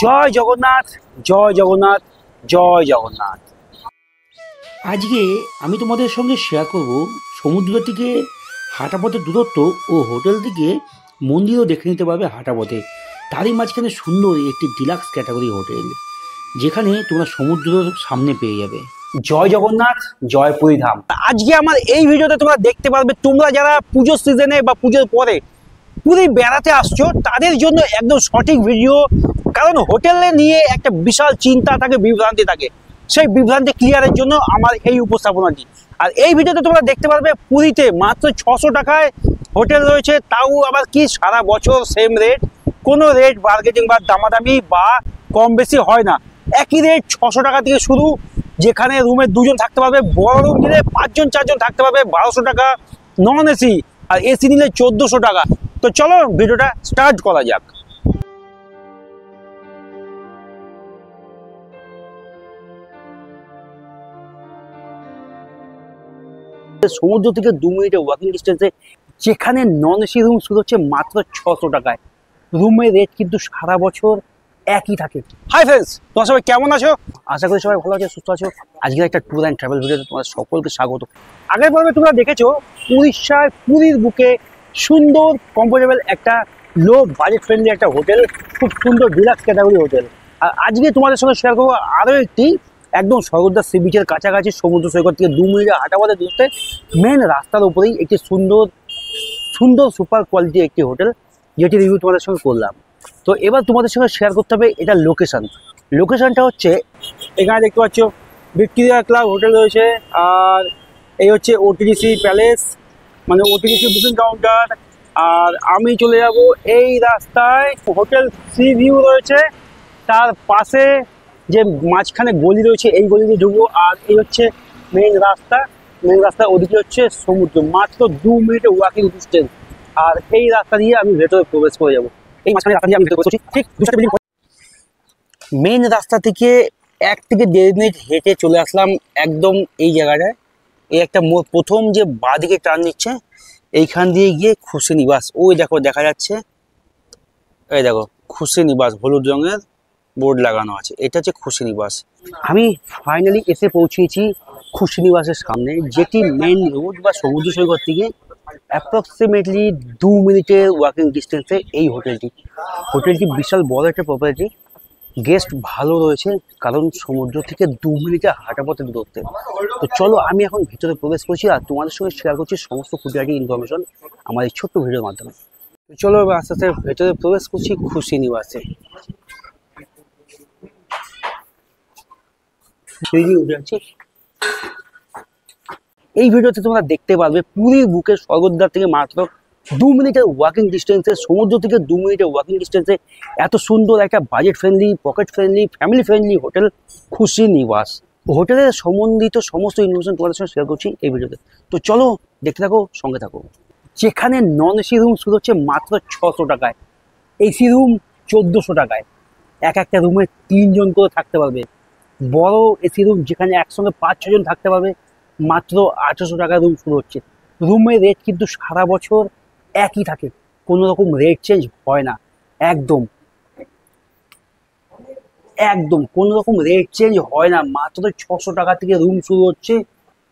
জয় জগন্নাথ, জয় জগন্নাথ, জয় জগন্নাথ। আজকে আমি তোমাদের সঙ্গে শেয়ার করব সমুদ্র থেকে হাঁটা পথের দূরত্ব ও হোটেল থেকে মন্দিরও দেখে নিতে পারবে হাঁটা পথে। তারই মাঝখানে সুন্দর একটি ডিলাক্স ক্যাটাগরি হোটেল, যেখানে তোমরা সমুদ্রের সামনে পেয়ে যাবে। জয় জগন্নাথ, জয় পুরীধাম। আজকে আমার এই ভিডিওতে তোমরা দেখতে পারবে, তোমরা যারা পুজোর সিজনে বা পুজোর পরে পুরী বেড়াতে আসছো তাদের জন্য একদম সঠিক ভিডিও। কারণ হোটেলে নিয়ে একটা বিশাল চিন্তা থাকে, বিভ্রান্তি থাকে, সেই বিভ্রান্তি ক্লিয়ারের জন্য আমার এই উপস্থাপনাটি। আর এই ভিডিওতে তোমরা দেখতে পারবে পুরীতে মাত্র 600 টাকায় হোটেল রয়েছে, তাও আবার কি সারা বছর সেম রেট, কোনো রেট বার্গেটিং বা দামাদামি বা কম বেশি হয় না। একই রেট 600 টাকা থেকে শুরু, যেখানে রুমে 2 জন থাকতে পারবে, বড় রুম নিলে 5 জন 4 জন থাকতে পারবে 1200 টাকা, নন এসি আর এসি নিলে 1400 টাকা। তো চলো ভিডিওটা স্টার্ট করা যাক। সমুদ্র থেকে 2 মিনিটের ওয়াকিং ডিস্টেন্সে, যেখানে নন এসি রুম শুরু হচ্ছে মাত্র 600 টাকায়। রুমের রেট কিন্তু সারা বছর একই থাকে। হাই ফ্রেন্ডস, তোমরা সবাই কেমন আছো? আশা করি সবাই ভালো আছো, সুস্থ আছো। আজকে একটা ট্যুর অ্যান্ড ট্রাভেল ভিডিওতে তোমাদের সকলকে স্বাগত। আগের পর্বে তোমরা দেখেছো উড়িষ্যার পুরীর বুকে সুন্দর কমফোর্টেবল একটা লো বাজেট ফ্রেন্ডলি একটা হোটেল, খুব সুন্দর ডিলাক্স ক্যাটাগরি হোটেল। আর আজকে তোমাদের সঙ্গে শেয়ার করবো আরও একটি একদম স্বর্গদ্বার সি বিচের কাছাকাছি, সমুদ্র সৈকত থেকে 2 মিনিটের হাঁটা পথে দূরত্বে, মেন রাস্তার উপরেই একটি সুন্দর সুন্দর সুপার কোয়ালিটি একটি হোটেল, যেটি রিভিউ তোমাদের সঙ্গে করলাম। তো এবার তোমাদের সঙ্গে শেয়ার করতে হবে এটা লোকেশন। লোকেশনটা হচ্ছে এখানে দেখতে পাচ্ছ ভিক্টোরিয়া ক্লাব হোটেল রয়েছে, আর এই হচ্ছে ওটিডিসি প্যালেস, মানে ওটিডিসি বুকিং কাউন্টার। আর আমি চলে যাব এই রাস্তায়, হোটেল সি ভিউ রয়েছে, তার পাশে যে মাঝখানে গলি রয়েছে এই গলি দিয়ে ঢুকবো। আর এই হচ্ছে মেইন রাস্তা, মেইন রাস্তার ওদিকে হচ্ছে সমুদ্র, মাত্র 2 মিনিটের ওয়াকিং ডিস্টেন্স। আর এই রাস্তা দিয়ে আমি ভেতরে প্রবেশ করে যাবো। এই মাঝখানে রাস্তা দিয়ে আমি ভেতরে বসেছি, ঠিক 2 বিল্ডিং। মেইন রাস্তা থেকে 1 থেকে 1.5 মিনিট হেঁটে চলে আসলাম একদম এই জায়গাটায়। এই একটা প্রথম যে বাঁদিকে টার্ন নিচ্ছে, এইখান দিয়ে গিয়ে খুশি নিবাস, ওই দেখো দেখা যাচ্ছে, এই দেখো খুশি নিবাস, হলুদ রঙের বোর্ড লাগানো আছে, এটা হচ্ছে খুশি নিবাস। আমি ফাইনালি এসে পৌঁছেছি খুশি নিবাসের সামনে, যেটি মেইন রোড বা সমুদ্র সৈকত থেকে অ্যাপ্রক্সিমেটলি 2 মিনিটের ওয়াকিং ডিস্টেন্সে এই হোটেলটি। হোটেলটি বিশাল বড় একটা প্রপার্টি, গেস্ট ভালো রয়েছে, কারণ সমুদ্র থেকে 2 মিনিটে হাঁটা পথে দূরত্বে। তো চলো আমি এখন ভিতরে প্রবেশ করছি আর তোমাদের সঙ্গে শেয়ার করছি সমস্ত খুঁটিনাটি ইনফরমেশন আমার এই ছোট্ট ভিডিওর মাধ্যমে। তো চলো এবার আস্তে আস্তে ভেতরে প্রবেশ করছি খুশি নিবাসে। এই ভিডিওতে তোমরা দেখতে পারবে পুরীর বুকে স্বর্গদ্বার থেকে মাত্র 2 মিনিটের ওয়াকিং ডিস্টেন্সে, সমুদ্র থেকে 2 মিনিটের ওয়াকিং ডিস্টেন্সে এত সুন্দর একটা budget friendly, pocket friendly, family friendly hotel খুশি নিবাস। হোটেলের সম্বন্ধিত সমস্ত ইনফরমেশন তোমাদের সঙ্গে শেয়ার করছি এই ভিডিওতে। তো চলো দেখতে থাকো, সঙ্গে থাকো। যেখানে নন এসি রুম শুরু হচ্ছে মাত্র 600 টাকায়, এসি রুম 1400 টাকায়। একটা রুমে 3 জন করে থাকতে পারবে। বড় এসি রুম যেখানে একসঙ্গে 5-6 জন থাকতে পারবে, মাত্র 800 টাকা রুম শুরু হচ্ছে। রুমের রেট কিন্তু সারা বছর একই থাকে, কোনো রকম রেট চেঞ্জ হয় না, একদম একদম কোনো রকম রেট চেঞ্জ হয় না। মাত্র 600 টাকা থেকে রুম শুরু হচ্ছে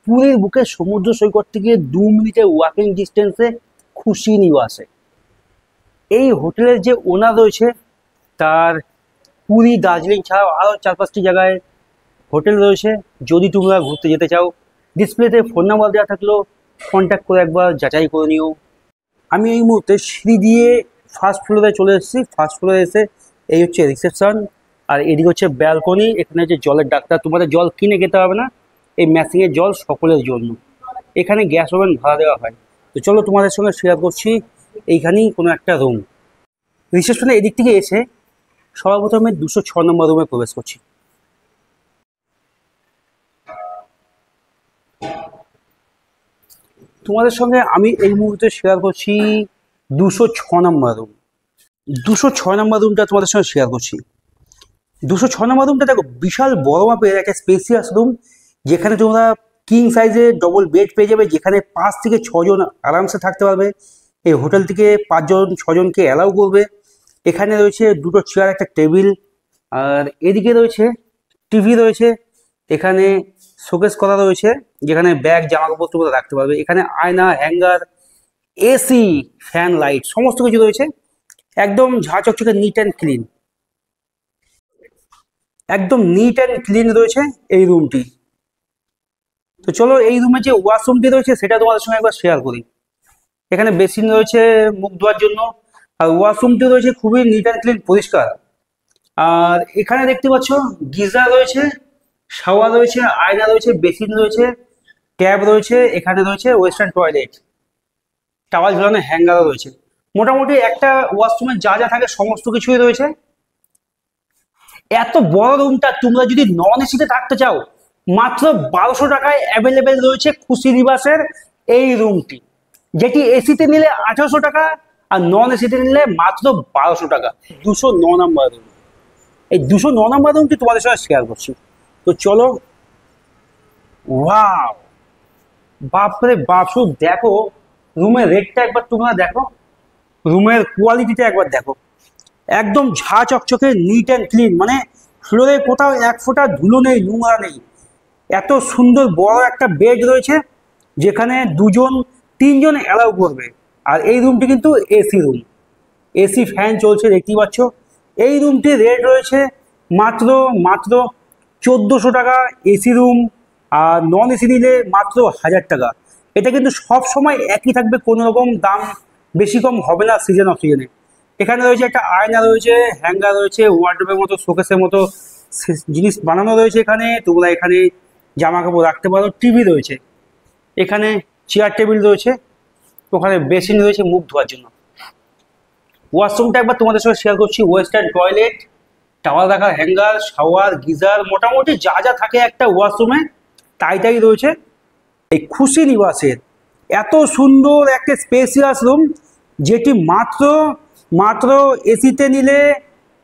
পুরীর বুকে সমুদ্র সৈকত থেকে 2 মিনিটের ওয়াকিং ডিস্টেন্সে খুশি নিবাসে। এই হোটেলের যে ওনার রয়েছে, তার পুরী, দার্জিলিং ছাড়াও আরও 4-5টি জায়গায় হোটেল রয়েছে। যদি তোমরা ঘুরতে যেতে চাও, ডিসপ্লেতে ফোন নাম্বার দেওয়া থাকলেও কন্ট্যাক্ট করে একবার যাচাই করে নিও। আমি এই মুহূর্তে সিঁড়ি দিয়ে ফার্স্ট ফ্লোরে চলে এসেছি। ফার্স্ট ফ্লোরে এসে এই হচ্ছে রিসেপশন, আর এদিকে হচ্ছে ব্যালকনি। এখানে হচ্ছে জলের ডাক্তার, তোমাদের জল কিনে খেতে হবে না, এই ম্যাশিংয়ের জল সকলের জন্য। এখানে গ্যাস ওভেন ভাড়া দেওয়া হয়। তো চলো তোমাদের সঙ্গে শেয়ার করছি এইখানেই কোনো একটা রুম। রিসেপশনে এদিক থেকে এসে সর্বপ্রথমে 206 নম্বর রুমে প্রবেশ করছি। তোমাদের সঙ্গে আমি এই মুহূর্তে শেয়ার করছি 206 নম্বর রুম। 206 নম্বর রুমটা তোমাদের সঙ্গে শেয়ার করছি। 206 নম্বর রুমটা দেখো বিশাল বড় মাপের একটা স্পেসিয়াস রুম, যেখানে তোমরা কিং সাইজের ডবল বেড পেয়ে যাবে, যেখানে 5 থেকে 6 জন আরামসে থাকতে পারবে। এই হোটেল থেকে 5 জন 6 জনকে অ্যালাউ করবে। এখানে রয়েছে 2টো চেয়ার, একটা টেবিল, আর এদিকে রয়েছে টিভি রয়েছে, এখানে শোকেস করা রয়েছে যেখানে ব্যাগ জামা কাপড় তোমরা রাখতে পারবে। এখানে আয়না, হ্যাঙ্গার, এসি, ফ্যান, লাইট সমস্ত কিছু রয়েছে। একদম ঝাঁচকচকে নিট অ্যান্ড ক্লিন, একদম নিট অ্যান্ড ক্লিন রয়েছে এই রুমটি। তো চলো এই রুমে যে ওয়াশরুমটি রয়েছে সেটা তোমাদের সঙ্গে একবার শেয়ার করি। এখানে বেসিন রয়েছে মুখ ধোয়ার জন্য, আর ওয়াশরুমটি রয়েছে খুবই নিট অ্যান্ড ক্লিন, পরিষ্কার। আর এখানে দেখতে পাচ্ছ গিজার রয়েছে, শাওয়ার রয়েছে, আয়না রয়েছে, বেসিন রয়েছে, ট্যাব রয়েছে, এখানে রয়েছে ওয়েস্টার্ন টয়লেট, টাওয়াল ঝোলানো হ্যাঙ্গারও রয়েছে। মোটামুটি একটা ওয়াশরুমে যা যা থাকে সমস্ত কিছুই রয়েছে। এত বড় রুমটা তোমরা যদি নন এসিতে থাকতে চাও মাত্র 1200 টাকায় অ্যাভেলেবেল রয়েছে খুশি নিবাসের এই রুমটি, যেটি এসিতে নিলে 1800 টাকা আর নন এসিতে নিলে মাত্র 1200 টাকা। 209 নম্বর রুম, এই 209 নম্বর রুমটি তোমাদের সাথে শেয়ার করছি। তো চলো। ওয়াও, বাপরে বাপ, শুধু দেখো রুমের রেটটা একবার তোমরা দেখো, রুমের কোয়ালিটিটা একবার দেখো। একদম ঝা চকচকে নিট অ্যান্ড ক্লিন, মানে ফ্লোরে কোথাও এক ফোঁটা ধুলো নেই, নোংরা নেই। এত সুন্দর বড় একটা বেড রয়েছে যেখানে 2-3 জন অ্যালাউ করবে। আর এই রুমটি কিন্তু এসি রুম, এসি ফ্যান চলছে দেখতেই পাচ্ছ। এই রুমটির রেট রয়েছে মাত্র 1400 টাকা এসি রুম, আর নন এসি নিলে মাত্র 1000 টাকা। এটা কিন্তু সব সময় একই থাকবে, কোনো রকম দাম বেশি কম হবে না সিজন অফ সিজনে। এখানে রয়েছে একটা আয়না রয়েছে, হ্যাঙ্গার রয়েছে, ওয়ার্ডরোবের মতো শোকেসের মতো জিনিস বানানো রয়েছে। এখানে তোমরা এখানে জামা কাপড় রাখতে পারো। টিভি রয়েছে, এখানে চেয়ার টেবিল রয়েছে, ওখানে বেসিন রয়েছে মুখ ধোয়ার জন্য। ওয়াশরুমটা একবার তোমাদের সঙ্গে শেয়ার করছি। ওয়েস্টার্ন টয়লেট, টাওয়াল রাখার হ্যাঙ্গার, শাওয়ার, গিজার, মোটামুটি যা যা থাকে একটা ওয়াশরুমে তাই রয়েছে এই খুশি নিবাসের। এত সুন্দর একটা স্পেসিয়াস রুম, যেটি মাত্র এসিতে নিলে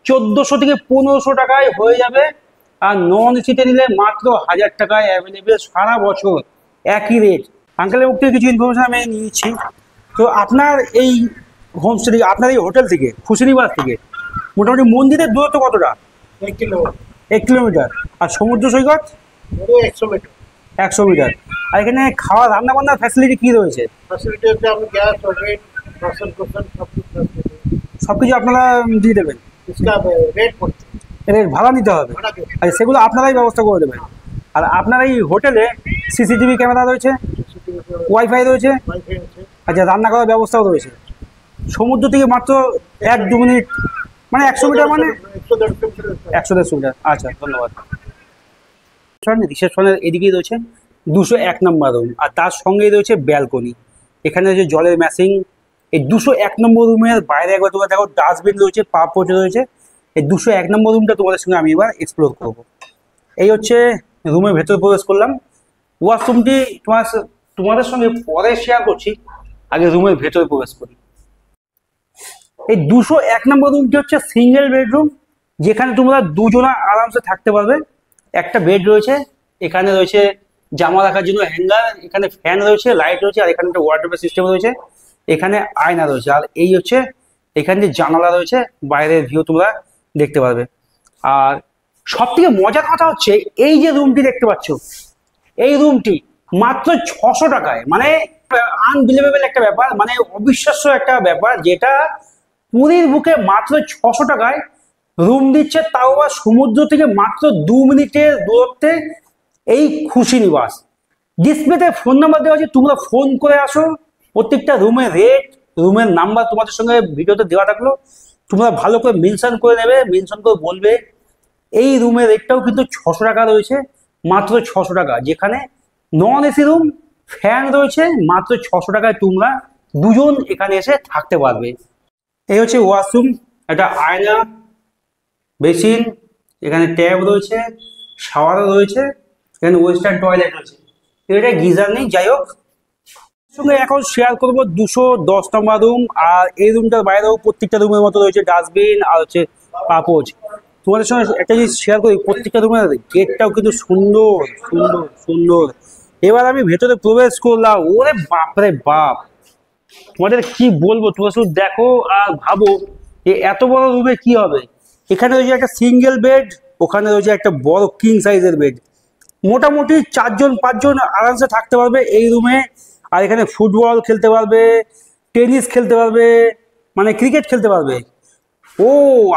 1400 থেকে 1500 টাকায় হয়ে যাবে, আর নন এসিতে নিলে মাত্র 1000 টাকায় অ্যাভেলেবেল সারা বছর একই রেট। আঙ্কেলের মুখ থেকে কিছু ইনফরমেশন আমি নিয়েছি। তো আপনার এই হোমস্টে থেকে, আপনার এই হোটেল থেকে, খুশি নিবাস থেকে মোটামুটি মন্দিরের দূরত্ব কতটা? 1 কিলোমিটার। আর সমুদ্র সৈকত 100 মিটার। 100 মিটার। আর এখানে খাওয়া রান্না বান্নার ফ্যাসিলিটি কি রয়েছে? ফ্যাসিলিটি হচ্ছে আপনি গ্যাস, ওভেন, বাসন কোসন সব কিছু আপনারা দিয়ে দেবেন? इसका रेट पड़ता এর ভাড়া নিতে হবে, আর সেগুলো আপনারাই ব্যবস্থা করে দেবেন। আর আপনার এই হোটেলে সিসিটিভি ক্যামেরা রয়েছে, ওয়াইফাই রয়েছে, আচ্ছা রান্না করার ব্যবস্থাও রয়েছে। সমুদ্র থেকে মাত্র 1-2 মিনিট, মানে 100 মিটার, মানে 100-150 মিটার। আচ্ছা, ধন্যবাদ। রিসেপশনের এদিকেই রয়েছে 201 নম্বর রুম, আর তার সঙ্গেই রয়েছে ব্যালকনি। এখানে রয়েছে জলের ম্যাশিং। এই 201 নম্বর রুমের বাইরে একবার তোমরা দেখো ডাস্টবিন রয়েছে, পা পোছা রয়েছে। এই 201 নম্বর রুমটা তোমাদের সঙ্গে আমি এবার এক্সপ্লোর করব। এই হচ্ছে রুমের ভেতর প্রবেশ করলাম। ওয়াশরুমটি তোমাদের সঙ্গে পরে শেয়ার করছি, আগে রুমের ভেতরে প্রবেশ করি। এই 201 নম্বর রুমটি হচ্ছে সিঙ্গেল বেডরুম, যেখানে তোমরা দুজনা আরামসে থাকতে পারবে। একটা বেড রয়েছে, এখানে রয়েছে জামা রাখার জন্য হ্যাঙ্গার, এখানে ফ্যান রয়েছে, লাইট রয়েছে, আর এখানে একটা ওয়ার্ডরোবের সিস্টেম রয়েছে, এখানে আয়না রয়েছে। আর এই হচ্ছে এখানে যে জানালা রয়েছে, বাইরের ভিউ তোমরা দেখতে পারবে। আর সব থেকে মজার কথা হচ্ছে এই যে রুমটি দেখতে পাচ্ছ, এই রুমটি মাত্র 600 টাকায়, মানে আনবিলিভেবল একটা ব্যাপার, মানে অবিশ্বাস্য একটা ব্যাপার, যেটা পুরীর বুকে মাত্র 600 টাকায় রুম দিচ্ছে, তাও আবার সমুদ্র থেকে মাত্র 2 মিনিটের দূরত্বে এই খুশি নিবাস। ডিসপ্লেতে ফোন নাম্বার দেওয়া আছে, তোমরা ফোন করে আসো। প্রত্যেকটা রুমের রেট, রুমের নাম্বার তোমাদের সঙ্গে ভিডিওতে দেওয়া থাকলো, তোমরা ভালো করে মেনশন করে নেবে, মেনশন করে বলবে। এই রুমের রেটটাও কিন্তু 600 টাকা রয়েছে, মাত্র 600 টাকা, যেখানে নন এসি রুম, ফ্যান রয়েছে, মাত্র 600 টাকায় তোমরা দুজন এখানে এসে থাকতে পারবে। এই হচ্ছে ওয়াশরুম, একটা আয়না, বেসিন, এখানে ট্যাব রয়েছে, শাওয়ারও রয়েছে, এখানে ওয়েস্টার্ন টয়লেট রয়েছে। এটা গিজার নেই, যাই হোক। সঙ্গে এখন শেয়ার করবো 210 নম্বর রুম। আর এই রুমটার বাইরেও প্রত্যেকটা রুমের মতো রয়েছে ডাস্টবিন আর হচ্ছে পাপোজ। তোমাদের সঙ্গে একটা জিনিস শেয়ার করি, প্রত্যেকটা রুমের গেটটাও কিন্তু সুন্দর সুন্দর সুন্দর। এবার আমি ভেতরে প্রবেশ করলাম, ওরে বাপরে বাপ, তোমাদের কি বলবো, তোমরা শুধু দেখো আর ভাবো যে এত বড় রুমে কি হবে। এখানে রয়েছে একটা সিঙ্গেল বেড, ওখানে রয়েছে একটা বড় কিং সাইজের বেড। মোটামুটি 4-5 জন আরামসে থাকতে পারবে এই রুমে। আর এখানে ফুটবল খেলতে পারবে, টেনিস খেলতে পারবে, মানে ক্রিকেট খেলতে পারবে। ও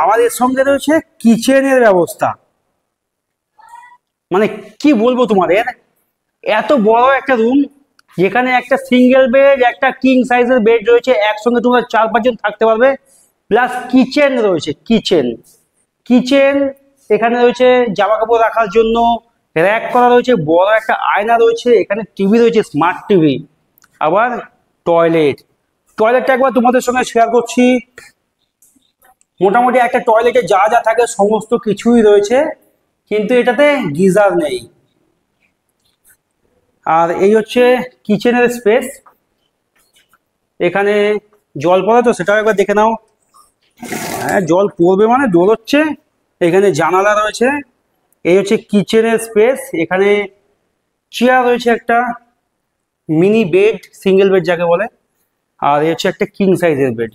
আমাদের সঙ্গে রয়েছে কিচেনের ব্যবস্থা। মানে কি বলবো তোমাদের, এত বড় একটা রুম যেখানে একটা সিঙ্গেল বেড, একটা কিং সাইজের বেড রয়েছে, একসঙ্গে তোমরা 4-5 জন থাকতে পারবে। প্লাস কিচেন রয়েছে, কিচেন এখানে রয়েছে জামা কাপড় রাখার জন্য র্যাক করা রয়েছে, বড় একটা আয়না রয়েছে, এখানে টিভি রয়েছে, স্মার্ট টিভি। আবার টয়লেটটা একবার তোমাদের সঙ্গে শেয়ার করছি। মোটামুটি একটা টয়লেটে যা যা থাকে সমস্ত কিছুই রয়েছে, কিন্তু এটাতে গিজার নেই। আর এই হচ্ছে কিচেনের স্পেস। এখানে জল পড়ে তো সেটাও একবার দেখে নাও। হ্যাঁ, জল পড়বে মানে দৌড়চ্ছে। এখানে জানালা রয়েছে। এই হচ্ছে কিচেনের স্পেস। এখানে চেয়ার রয়েছে, একটা মিনি বেড, সিঙ্গেল বেড যাকে বলে। আর এই হচ্ছে একটা কিং সাইজের বেড।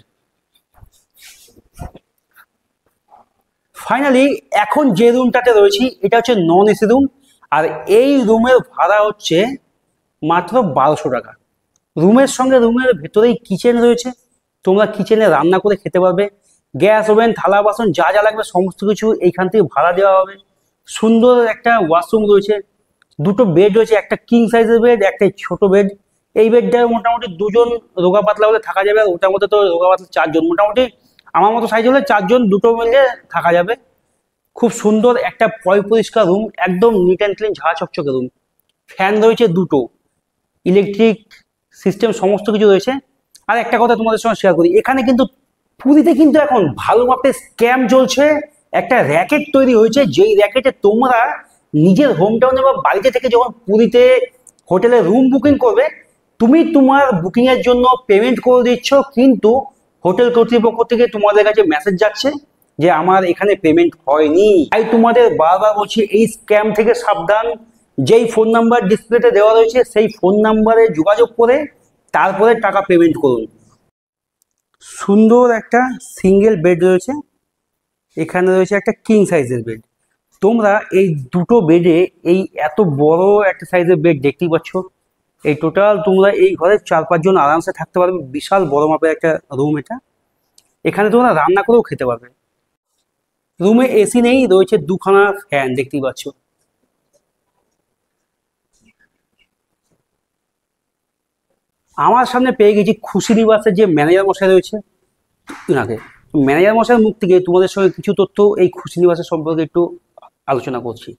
ফাইনালি এখন যে রুমটাতে রয়েছি এটা হচ্ছে নন এসি রুম। আর এই রুমের ভাড়া হচ্ছে মাত্র 1200 টাকা। রুমের সঙ্গে রুমের ভেতরেই কিচেন রয়েছে, তোমরা কিচেনে রান্না করে খেতে পারবে। গ্যাস ওভেন, থালা বাসন যা যা লাগবে সমস্ত কিছু এইখান থেকে ভাড়া দেওয়া হবে। সুন্দর একটা ওয়াশরুম রয়েছে, 2টো বেড রয়েছে, একটা কিং সাইজের বেড, একটা ছোট বেড। এই বেডটায় মোটামুটি 2 জন রোগা পাতলা হলে থাকা যাবে। আর ওটার মধ্যে তো রোগা পাতলা 4 জন, মোটামুটি আমার মতো সাইজ হলে 4 জন 2টো মিলে থাকা যাবে। খুব সুন্দর একটা পরিষ্কার রুম, একদম নিট অ্যান্ড ক্লিন, ঝাঁ চকচকে রুম। ফ্যান রয়েছে 2টো, ইলেকট্রিক সিস্টেম সমস্ত কিছু রয়েছে। আর একটা কথা তোমাদের সঙ্গে শেয়ার করি, এখানে কিন্তু পুরীতে কিন্তু এখন ভালো মাপের স্ক্যাম চলছে। একটা র্যাকেট তৈরি হয়েছে, যেই র্যাকেটে তোমরা নিজের হোম টাউনে বা বাড়িতে থেকে যখন পুরীতে হোটেলে রুম বুকিং করবে, তুমি তোমার বুকিং এর জন্য পেমেন্ট করে দিচ্ছ, কিন্তু হোটেল কর্তৃপক্ষ থেকে তোমাদের কাছে মেসেজ যাচ্ছে যে আমার এখানে পেমেন্ট হয়নি। তাই তোমাদের বারবার বলছি এই স্ক্যাম থেকে সাবধান। যেই ফোন নাম্বার ডিসপ্লেতে দেওয়া রয়েছে সেই ফোন নাম্বারে যোগাযোগ করে তারপরে টাকা পেমেন্ট করুন। সুন্দর একটা সিঙ্গেল বেড রয়েছে, এখানে রয়েছে একটা কিং সাইজের বেড। তোমরা এই 2টো বেডে এই এত বড় একটা সাইজের বেড দেখতেই পাচ্ছ। এই টোটাল তোমরা এই ঘরে 4-5 জন আরামসে থাকতে পারবে। বিশাল বড় মাপের একটা রুম এটা। এখানে তোমরা রান্না করেও খেতে পারবে। রুমে এসি নেই, রয়েছে 2খানা ফ্যান দেখতেই পাচ্ছ। আমার সামনে পেয়ে গেছি খুশি নিবাসের যে ম্যানেজার মশাই রয়েছে ওনাকে। ম্যানেজার মশাইয়ের মুখ থেকে তোমাদের সঙ্গে কিছু তথ্য এই খুশি নিবাসের সম্পর্কে একটু আলোচনা করছি।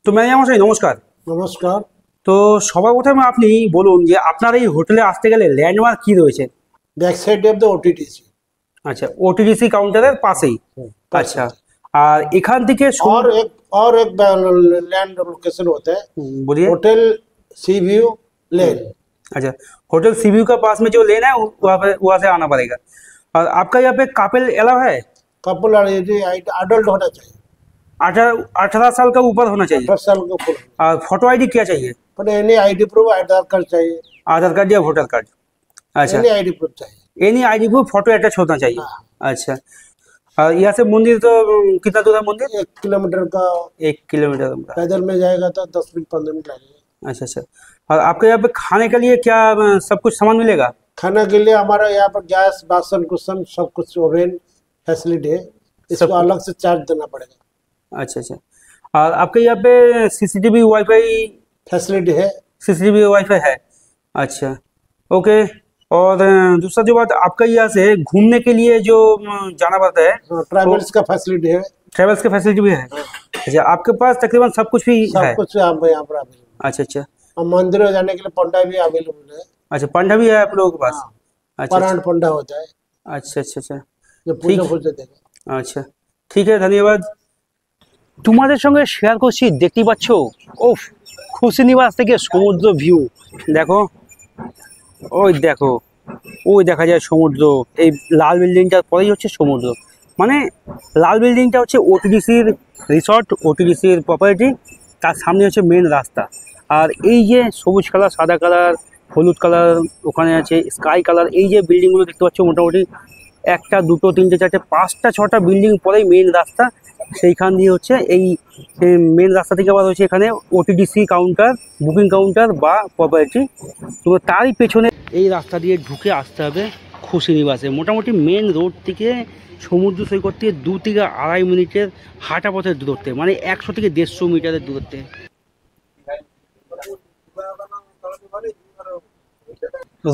তো ম্যানেজার মশাই নমস্কার। নমস্কার। তো সবার প্রথমে আপনি বলুন যে আপনার এই হোটেলে আসতে গেলে ল্যান্ডমার্ক কি রয়েছে? Back side of the OTTC. আচ্ছা, ওটিডিসি কাউন্টারের পাশেই। আচ্ছা, আর এখান থেকে और एक लैंड लोकेशन होता है, बोलिए। होटल सी व्यू लेन। अच्छा, होटल सी व्यू का पास में जो लेन है वहाँ से आना पड़ेगा। और आपका यहाँ पे कपल अलाउ है? कपल अडल्ट होना चाहिए, 18 साल का ऊपर होना चाहिए। 18 साल के ऊपर। और फोटो आईडी क्या चाहिए? पर एनी आईडी प्रूफ, आधार कार्ड चाहिए, आधार कार्ड या वोटर कार्ड? अच्छा, एनी आईडी प्रूफ चाहिए। Any ID proof, photo attach होना चाहिए। हाँ। अच्छा, और यहाँ से मंदिर तो कितना दूर है मंदिर? 1 किलोमीटर का। 1 किलोमीटर। पैदल में जाएगा तो 10 मिनट 15 मिनट लगेगा। अच्छा अच्छा। और आपके यहाँ पे खाने के लिए क्या सब कुछ सामान मिलेगा? खाना के लिए हमारा यहाँ पर गैस, बासन कुसन सब कुछ, ओवन फैसिलिटी है, इसको अलग से चार्ज देना पड़ेगा। अच्छा अच्छा। और आपके यहाँ पे सीसीटीवी वाईफाई फैसिलिटी है। सीसीटीवी वाईफाई है? अच्छा, ओके। और दूसरा जो बात, आपका यहाँ से घूमने के लिए जो जाना पड़ता है, ट्रैवल्स का फैसिलिटी है। ट्रेवल्स की फैसिलिटी भी है? अच्छा, आपके पास तकरीबन सब कुछ भी है? सब कुछ यहाँ पर अवेलेबल। अच्छा अच्छा। और मंदिरों जाने के लिए पंडा भी अवेलेबल है। अच्छा, पंडा भी है आप लोगों के पास? हाँ। अच्छा परांठ पंडा होता है अच्छा अच्छा अच्छा। जो पूजा पूजा देगा। আচ্ছা, ঠিক আছে, ধন্যবাদ। তোমাদের সঙ্গে শেয়ার করছি, দেখতেই পাচ্ছ ও খুশি নিবাস থেকে সমুদ্র ভিউ। দেখো, ওই দেখো, ওই দেখা যায় সমুদ্র। এই লাল বিল্ডিংটার পরেই হচ্ছে সমুদ্র। মানে লাল বিল্ডিংটা হচ্ছে ওটিডিসির রিসর্ট, ওটিডিসির প্রপার্টি। তার সামনে হচ্ছে মেন রাস্তা। আর এই যে সবুজ কালার, সাদা কালার, হলুদ কালার, ওখানে আছে স্কাই কালার, এই যে বিল্ডিংগুলো দেখতে পাচ্ছ মোটামুটি একটা দুটো তিনটে চারটে পাঁচটা ছটা বিল্ডিং পরেই মেন রাস্তা, সেইখান দিয়ে হচ্ছে এই মেন রাস্তা থেকে আবার হচ্ছে এখানে ওটিডিসি কাউন্টার, বুকিং কাউন্টার বা প্রপার্টি। তো তারই পেছনে এই রাস্তা দিয়ে ঢুকে আসতে হবে খুশি নিবাসে। মোটামুটি মেন রোড থেকে সমুদ্র সৈকত থেকে 2 থেকে 2.5 মিনিটের হাঁটা পথের দূরত্বে, মানে 100 থেকে 150 মিটারের দূরত্বে।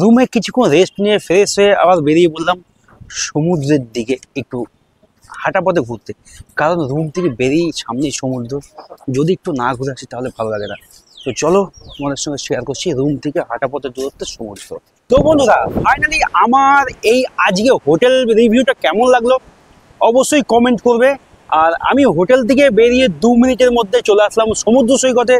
রুমে কিছুক্ষণ রেস্ট নিয়ে ফ্রেশ হয়ে আবার বেরিয়ে পড়লাম সমুদ্রের দিকে একটু হাঁটা পথে ঘুরতে, কারণ রুম থেকে বেরিয়ে সামনে সমুদ্র, যদি একটু না ঘুরে আসি তাহলে ভালো লাগে না। তো চলো তোমাদের সঙ্গে শেয়ার করছি রুম থেকে হাঁটা পথের দূরত্বে সমুদ্র। তো বন্ধুরা, ফাইনালি আমার এই আজকে হোটেল রিভিউটা কেমন লাগলো অবশ্যই কমেন্ট করবে। আর আমি হোটেল থেকে বেরিয়ে 2 মিনিটের মধ্যে চলে আসলাম সমুদ্র সৈকতে।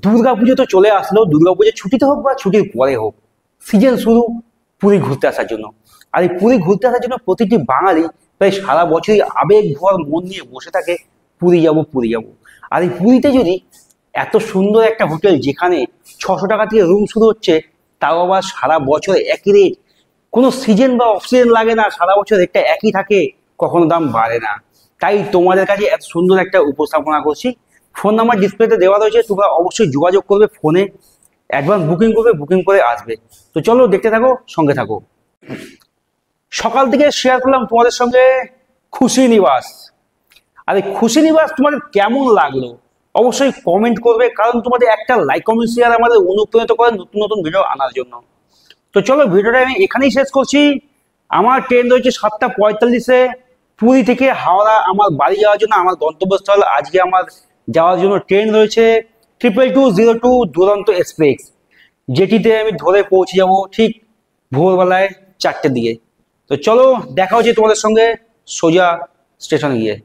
দুর্গাপুজো তো চলে আসলো, দুর্গাপুজোর ছুটিতে হোক বা ছুটির পরে হোক, সিজন শুরু পুরী ঘুরতে আসার জন্য। আর এই পুরী ঘুরতে আসার জন্য প্রতিটি বাঙালি প্রায় সারা বছরই আবেগ ভর মন নিয়ে বসে থাকে পুরী যাব পুরী যাব। আর এই পুরীতে যদি এত সুন্দর একটা হোটেল যেখানে 600 টাকা থেকে রুম শুরু হচ্ছে, তাও আবার সারা বছর একই রেট, কোনো সিজন বা অফ সিজন লাগে না, সারা বছর রেটটা একই থাকে, কখনো দাম বাড়ে না। তাই তোমাদের কাছে এত সুন্দর একটা উপস্থাপনা করছি। ফোন নাম্বার ডিসপ্লেতে দেওয়া রয়েছে, তোমরা অবশ্যই যোগাযোগ করবে, ফোনে অ্যাডভান্স বুকিং করবে, বুকিং করে আসবে। তো চলো দেখতে থাকো, সঙ্গে থাকো। সকাল থেকে শেয়ার করলাম তোমাদের সঙ্গে খুশি নিবাস। আর এই খুশি নিবাস তোমাদের কেমন লাগলো অবশ্যই কমেন্ট করবে, কারণ তোমাদের একটা লাইক কমেন্ট শেয়ার আমাদের অনুপ্রাণিত করে নতুন নতুন ভিডিও আনার জন্য। তো চলো ভিডিওটা আমি এখানেই শেষ করছি। আমার ট্রেন রয়েছে 7:45-এ পুরী থেকে হাওড়া আমার বাড়ি যাওয়ার জন্য, আমার গন্তব্যস্থল। আজকে আমার যাওয়ার জন্য ট্রেন রয়েছে 22202 দুরন্ত এক্সপ্রেস, যেটিতে আমি ধরে পৌঁছে যাব ঠিক ভোরবেলায় 4টের দিকে। তো চলো দেখা হচ্ছে তোমাদের সঙ্গে সোজা স্টেশনে গিয়ে।